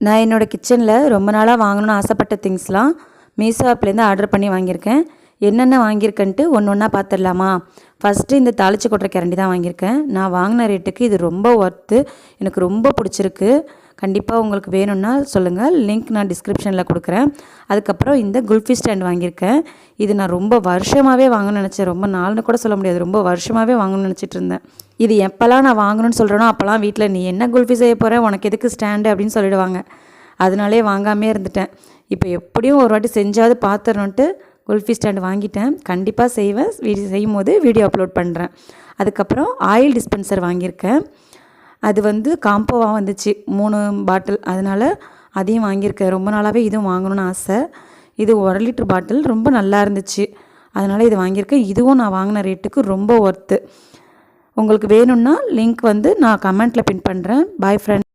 நான் என்னோடய கிச்சனில் ரொம்ப நாளாக வாங்கணும்னு ஆசைப்பட்ட திங்ஸ்லாம் மீஷோ ஆப்லேருந்து ஆர்டர் பண்ணி வாங்கியிருக்கேன். என்னென்ன வாங்கியிருக்கேன்ட்டு ஒன்று ஒன்றா பார்த்துடலாமா? ஃபஸ்ட்டு இந்த தாளித்து கொட்டுற கரண்டி தான் வாங்கியிருக்கேன். நான் வாங்கின ரேட்டுக்கு இது ரொம்ப ஒர்த்து. எனக்கு ரொம்ப பிடிச்சிருக்கு. கண்டிப்பாக உங்களுக்கு வேணும்னா சொல்லுங்கள். லிங்க் நான் டிஸ்கிரிப்ஷனில் கொடுக்குறேன். அதுக்கப்புறம் இந்த குல்ஃபி ஸ்டாண்ட் வாங்கியிருக்கேன். இது நான் ரொம்ப வருஷமாகவே வாங்கணும்னு நினச்சேன். ரொம்ப நாள்னு கூட சொல்ல முடியாது. ரொம்ப வருஷமாகவே வாங்கணும்னு நினச்சிட்டு இருந்தேன். இது எப்போல்லாம் நான் வாங்கணும்னு சொல்கிறேனோ அப்போல்லாம் வீட்டில் நீ என்ன குல்ஃபி செய்ய போகிற, உனக்கு எதுக்கு ஸ்டாண்டு அப்படின்னு சொல்லிடுவாங்க. அதனாலே வாங்காமே இருந்துட்டேன். இப்போ எப்படியும் ஒரு வாட்டி செஞ்சாவது பார்த்துடணுன்ட்டு குல்ஃபி ஸ்டாண்டு வாங்கிட்டேன். கண்டிப்பாக செய்வேன். செய்யும் போது வீடியோ அப்லோட் பண்ணுறேன். அதுக்கப்புறம் ஆயில் டிஸ்பென்சர் வாங்கியிருக்கேன். அது காம்போவாக வந்துச்சு 3 பாட்டில். அதனால் அதையும் வாங்கியிருக்கேன். ரொம்ப நாளாகவே இதுவும் வாங்கணும்னு ஆசை. இது 1 லிட்டர் பாட்டில் ரொம்ப நல்லா இருந்துச்சு. அதனால் இது வாங்கியிருக்கேன். இதுவும் நான் வாங்கின ரேட்டுக்கு ரொம்ப ஒர்த்து. உங்களுக்கு வேணும்னா லிங்க் நான் கமெண்ட்டில் பின் பண்ணுறேன். பாய் ஃப்ரெண்ட்.